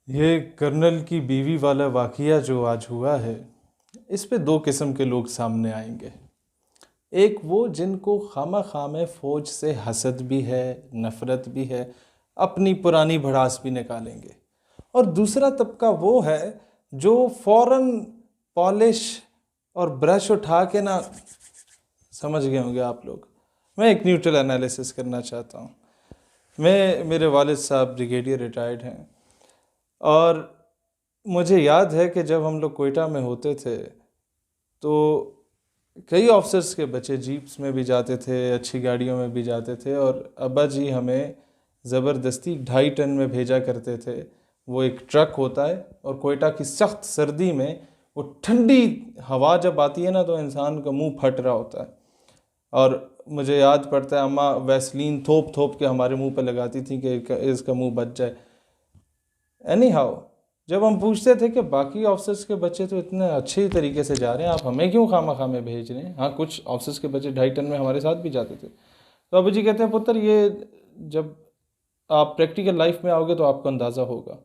ये कर्नल की बीवी वाला वाक़या जो आज हुआ है, इस पे दो किस्म के लोग सामने आएंगे। एक वो जिनको खामा में फ़ौज से हसद भी है, नफ़रत भी है, अपनी पुरानी भड़ास भी निकालेंगे। और दूसरा तबका वो है जो फ़ौरन पॉलिश और ब्रश उठा के ना, समझ गए होंगे आप लोग। मैं एक न्यूट्रल एनालिसिस करना चाहता हूँ। मेरे वालिद साहब ब्रिगेडियर रिटायर्ड हैं, और मुझे याद है कि जब हम लोग कोयटा में होते थे तो कई ऑफिसर्स के बच्चे जीप्स में भी जाते थे, अच्छी गाड़ियों में भी जाते थे, और अब्बा जी हमें ज़बरदस्ती 2.5 टन में भेजा करते थे। वो एक ट्रक होता है, और कोयटा की सख्त सर्दी में वो ठंडी हवा जब आती है ना, तो इंसान का मुंह फट रहा होता है। और मुझे याद पड़ता है अम्मा वैसलीन थोप थोप के हमारे मुंह पे लगाती थी कि इसका मुंह बच जाए। एनी हाउ, जब हम पूछते थे कि बाकी ऑफिसर्स के बच्चे तो इतने अच्छे तरीके से जा रहे हैं, आप हमें क्यों खामा में भेज रहे हैं। हाँ, कुछ ऑफिसर्स के बच्चे 2.5 टन में हमारे साथ भी जाते थे। तो अबू जी कहते हैं, पुत्र ये जब आप प्रैक्टिकल लाइफ में आओगे तो आपको अंदाज़ा होगा।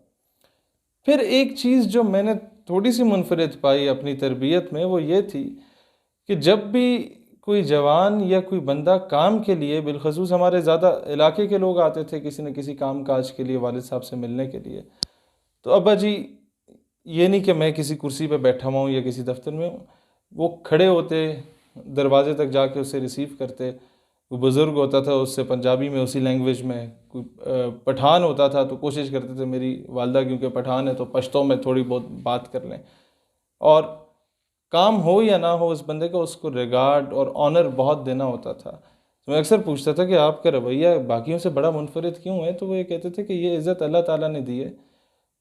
फिर एक चीज़ जो मैंने थोड़ी सी मुनफरिद पाई अपनी तरबियत में, वो ये थी कि जब भी कोई जवान या कोई बंदा काम के लिए, बिलखसूस हमारे ज़्यादा इलाके के लोग आते थे किसी न किसी काम काज के लिए वालिद साहब से मिलने के लिए, तो अब्बा जी, ये नहीं कि मैं किसी कुर्सी पे बैठा हुआ हूँ या किसी दफ्तर में हूँ, वो खड़े होते, दरवाजे तक जाके उससे रिसीव करते। कोई बुज़ुर्ग होता था उससे पंजाबी में उसी लैंग्वेज में, कोई पठान होता था तो कोशिश करते थे मेरी वालदा क्योंकि पठान है तो पश्तो में थोड़ी बहुत बात कर लें। और काम हो या ना हो उस बंदे को, उसको रिगार्ड और ऑनर बहुत देना होता था। तो मैं अक्सर पूछता था कि आपका रवैया बाकियों से बड़ा मुनफरिद क्यों है, तो वो ये कहते थे कि ये इज़्ज़त अल्लाह ताला ने दी है,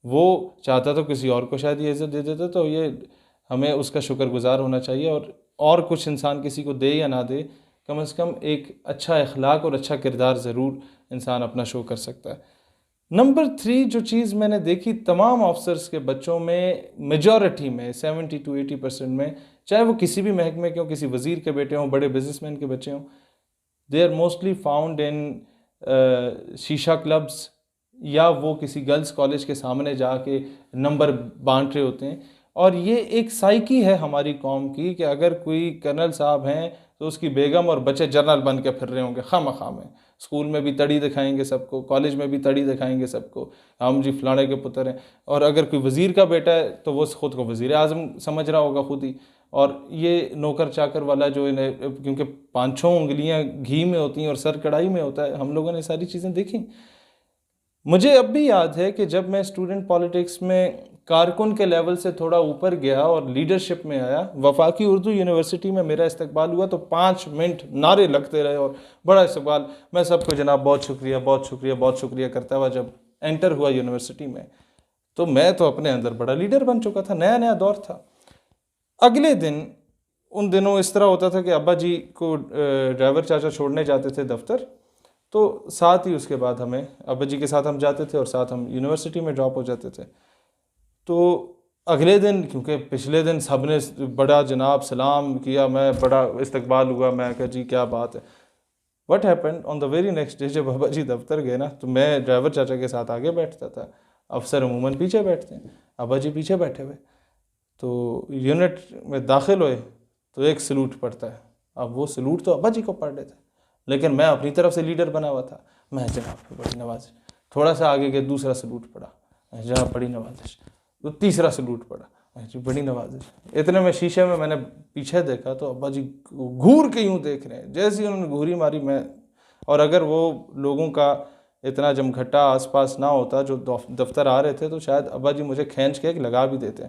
वो चाहता तो किसी और को शायद ये इज़्ज़त दे देता, तो ये हमें उसका शुक्रगुजार होना चाहिए। और कुछ इंसान किसी को दे या ना दे, कम से कम एक अच्छा अखलाक और अच्छा किरदार ज़रूर इंसान अपना शो कर सकता है। नंबर 3 जो चीज़ मैंने देखी तमाम ऑफिसर्स के बच्चों में, मेजॉरिटी में 70 to 80% में, चाहे वो किसी भी महकमे के हों, किसी वज़ीर के बेटे हों, बड़े बिजनेसमैन के बच्चे हों, they are mostly found in shisha clubs, या वो किसी गर्ल्स कॉलेज के सामने जाके नंबर बांट रहे होते हैं। और ये एक साइकी है हमारी कौम की कि अगर कोई कर्नल साहब हैं तो उसकी बेगम और बच्चे जनरल बन के फिर रहे होंगे खामखा में। स्कूल में भी तड़ी दिखाएंगे सबको, कॉलेज में भी तड़ी दिखाएंगे सबको, हम जी फलाने के पुत्र हैं। और अगर कोई वज़ीर का बेटा है तो वो ख़ुद को वज़ीर आज़म समझ रहा होगा खुद ही। और ये नौकर चाकर वाला जो इन्हें, क्योंकि 5-6 उंगलियां घी में होती हैं और सर कढ़ाई में होता है, हम लोगों ने सारी चीज़ें देखी। मुझे अब भी याद है कि जब मैं स्टूडेंट पॉलिटिक्स में कारकुन के लेवल से थोड़ा ऊपर गया और लीडरशिप में आया, वफाकी उर्दू यूनिवर्सिटी में मेरा इस्तकबाल हुआ, तो 5 मिनट नारे लगते रहे और बड़ा इस्तकबाल। मैं सबको जनाब बहुत शुक्रिया बहुत शुक्रिया बहुत शुक्रिया करता हुआ जब एंटर हुआ यूनिवर्सिटी में, तो मैं तो अपने अंदर बड़ा लीडर बन चुका था, नया नया दौर था। अगले दिन, उन दिनों इस तरह होता था कि अब्बा जी को ड्राइवर चाचा छोड़ने जाते थे दफ्तर, तो साथ ही उसके बाद हमें अब्बा जी के साथ हम जाते थे और साथ हम यूनिवर्सिटी में ड्रॉप हो जाते थे। तो अगले दिन, क्योंकि पिछले दिन सब ने बड़ा जनाब सलाम किया, मैं बड़ा इस्तकबाल हुआ, मैं कहा जी क्या बात है। What happened on the very next day, जब अब्बा जी दफ्तर गए ना, तो मैं ड्राइवर चाचा के साथ आगे बैठता था, अफसर अमूमन पीछे बैठते हैं, अब्बा जी पीछे बैठे हुए। तो यूनिट में दाखिल हुए तो एक सलूट पड़ता है। अब वो सलूट तो अब्बा जी को पढ़ रहे थे, लेकिन मैं अपनी तरफ से लीडर बना हुआ था। मैं जनाब बड़ी नवाजिश, थोड़ा सा आगे गए दूसरा सलूट पड़ा, जनाब बड़ी नवाजिश, तो तीसरा सलूट पड़ा, जी बड़ी नवाजिश। इतने में शीशे में मैंने पीछे देखा तो अब्बा जी घूर के यूँ देख रहे हैं, जैसे ही उन्होंने घूरी मारी मैं, और अगर वो लोगों का इतना जमघटा आसपास ना होता जो दफ्तर आ रहे थे, तो शायद अब्बा जी मुझे खींच के एक लगा भी देते।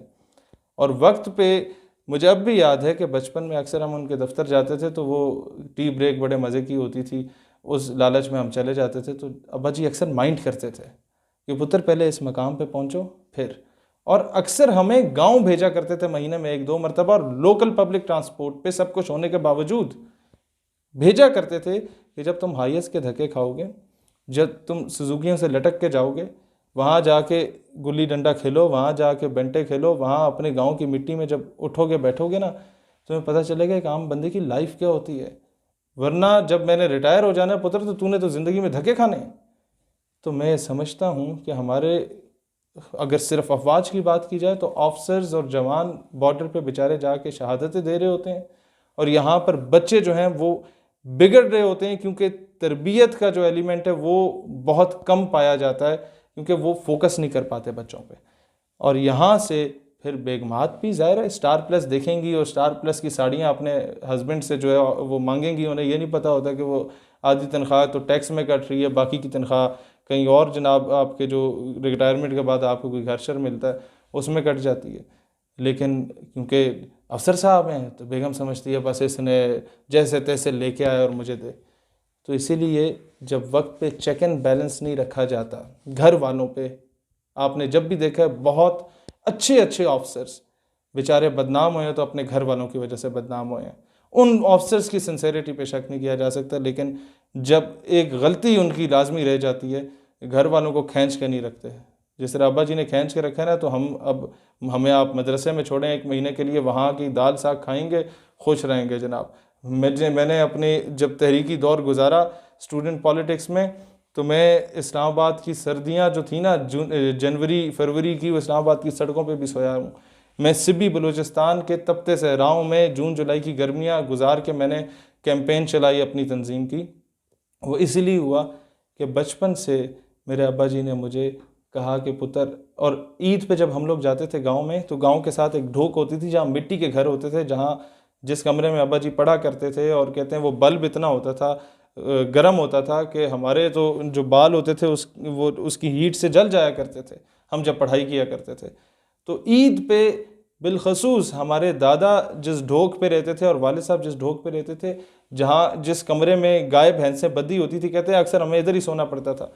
और वक्त पे मुझे अब भी याद है कि बचपन में अक्सर हम उनके दफ्तर जाते थे तो वो टी ब्रेक बड़े मज़े की होती थी, उस लालच में हम चले जाते थे। तो अब्बा जी अक्सर माइंड करते थे कि पुत्र पहले इस मकाम पे पहुंचो फिर। और अक्सर हमें गांव भेजा करते थे महीने में 1-2 मरतबा, और लोकल पब्लिक ट्रांसपोर्ट पे सब कुछ होने के बावजूद भेजा करते थे कि जब तुम हाईएस के धक्के खाओगे, जब तुम सुजुकियों से लटक के जाओगे, वहाँ जाके गुल्ली डंडा खेलो, वहाँ जाके बेंटे खेलो, वहाँ अपने गांव की मिट्टी में जब उठोगे बैठोगे ना, तुम्हें पता चलेगा एक आम बंदे की लाइफ क्या होती है। वरना जब मैंने रिटायर हो जाना है पुत्र, तो तूने तो ज़िंदगी में धक्के खाने हैं। तो मैं समझता हूँ कि हमारे अगर सिर्फ अफवाज की बात की जाए तो ऑफिसर्स और जवान बॉर्डर पे बेचारे जाके शहादतें दे रहे होते हैं, और यहाँ पर बच्चे जो हैं वो बिगड़ रहे होते हैं, क्योंकि तरबियत का जो एलिमेंट है वो बहुत कम पाया जाता है, क्योंकि वो फोकस नहीं कर पाते बच्चों पे। और यहाँ से फिर बेगमात भी ज़ाहिर है स्टार प्लस देखेंगी, और स्टार प्लस की साड़ियाँ अपने हस्बैंड से जो है वो मांगेंगी। उन्हें ये नहीं पता होता कि वो आधी तनख्वाह तो टैक्स में कट रही है, बाकी की तनख्वाह कहीं और जनाब आपके जो रिटायरमेंट के बाद आपको कोई घर शर मिलता है उसमें कट जाती है। लेकिन क्योंकि अफसर साहब हैं तो बेगम समझती है बस इसने जैसे तैसे लेके आए और मुझे दे। तो इसीलिए जब वक्त पे चेक एंड बैलेंस नहीं रखा जाता घर वालों पे, आपने जब भी देखा है बहुत अच्छे अच्छे ऑफिसर्स बेचारे बदनाम हुए हैं तो अपने घर वालों की वजह से बदनाम हुए हैं। उन ऑफिसर्स की सिंसेरिटी पे शक नहीं किया जा सकता, लेकिन जब एक गलती उनकी लाजमी रह जाती है, घर वालों को खींच के नहीं रखते। जिस तरह अब्बा जी ने खींच के रखा है ना, तो हमें आप मदरसे में छोड़ें 1 महीने के लिए, वहाँ की दाल साग खाएंगे, खुश रहेंगे जनाब। मैंने अपने जब तहरीकी दौर गुजारा स्टूडेंट पॉलिटिक्स में, तो मैं इस्लामाबाद की सर्दियाँ जो थी ना, जनवरी फरवरी की, वो इस्लामाबाद की सड़कों पे भी सोया हूँ। मैं सिबी बलूचिस्तान के तपते सहराओं में जून जुलाई की गर्मियाँ गुजार के मैंने कैंपेन चलाई अपनी तंजीम की। वो इसलिए हुआ कि बचपन से मेरे अब्बा जी ने मुझे कहा कि पुत्र, और ईद पे जब हम लोग जाते थे गांव में, तो गांव के साथ एक ढोक होती थी जहाँ मिट्टी के घर होते थे, जहाँ जिस कमरे में अब्बा जी पढ़ा करते थे, और कहते हैं वो बल्ब इतना होता था, गर्म होता था कि हमारे तो जो बाल होते थे उसकी हीट से जल जाया करते थे हम जब पढ़ाई किया करते थे। तो ईद पे बिलखसूस हमारे दादा जिस ढोक पे रहते थे और वालिद साहब जिस ढोक पे रहते थे, जहाँ जिस कमरे में गाय भैंसें बंधी होती थी, कहते हैं अक्सर हमें इधर ही सोना पड़ता था।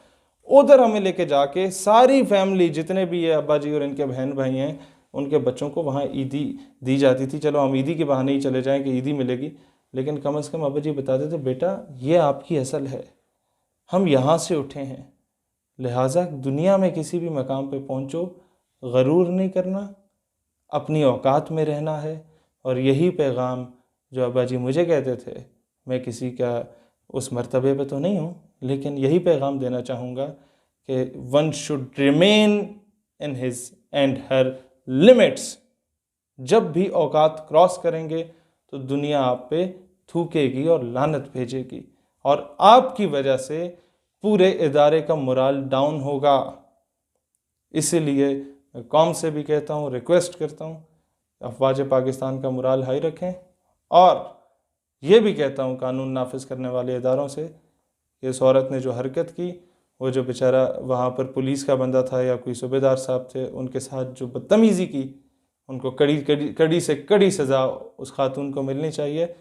उधर हमें लेके जाके सारी फैमिली जितने भी है अब्बा जी और इनके बहन भाई हैं, उनके बच्चों को वहाँ ईदी दी जाती थी। चलो हम ईदी के बहाने ही चले जाएं कि ईदी मिलेगी, लेकिन कम से कम अब्बा जी बताते थे बेटा ये आपकी असल है, हम यहाँ से उठे हैं, लिहाजा दुनिया में किसी भी मकाम पे पहुँचो, गरूर नहीं करना, अपनी औकात में रहना है। और यही पैगाम जो अब्बा जी मुझे कहते थे, मैं किसी का उस मर्तबे पे तो नहीं हूँ, लेकिन यही पैगाम देना चाहूँगा कि one should remain in his and her limits. जब भी औकात क्रॉस करेंगे तो दुनिया आप पे थूकेगी और लानत भेजेगी, और आपकी वजह से पूरे इदारे का मोराल डाउन होगा। इसीलिए मैं कौम से भी कहता हूँ, रिक्वेस्ट करता हूँ, अफवाज पाकिस्तान का मोराल हाई रखें, और ये भी कहता हूँ कानून नाफिज करने वाले इदारों से कि इस औरत ने जो हरकत की, वो जो बेचारा वहाँ पर पुलिस का बंदा था या कोई सूबेदार साहब थे, उनके साथ जो बदतमीज़ी की, उनको कड़ी से कड़ी सज़ा उस खातून को मिलनी चाहिए।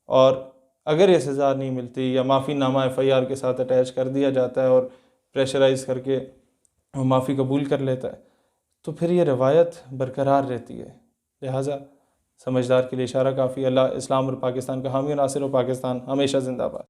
और अगर ये सज़ा नहीं मिलती या माफ़ीनामा FIR के साथ अटैच कर दिया जाता है और प्रेशराइज़ करके वो माफ़ी कबूल कर लेता है, तो फिर ये रवायत बरकरार रहती है। लिहाजा समझदार के लिए इशारा काफ़ी। अल्लाह इस्लाम और पाकिस्तान का हामी नासिर, और पाकिस्तान हमेशा जिंदाबाद।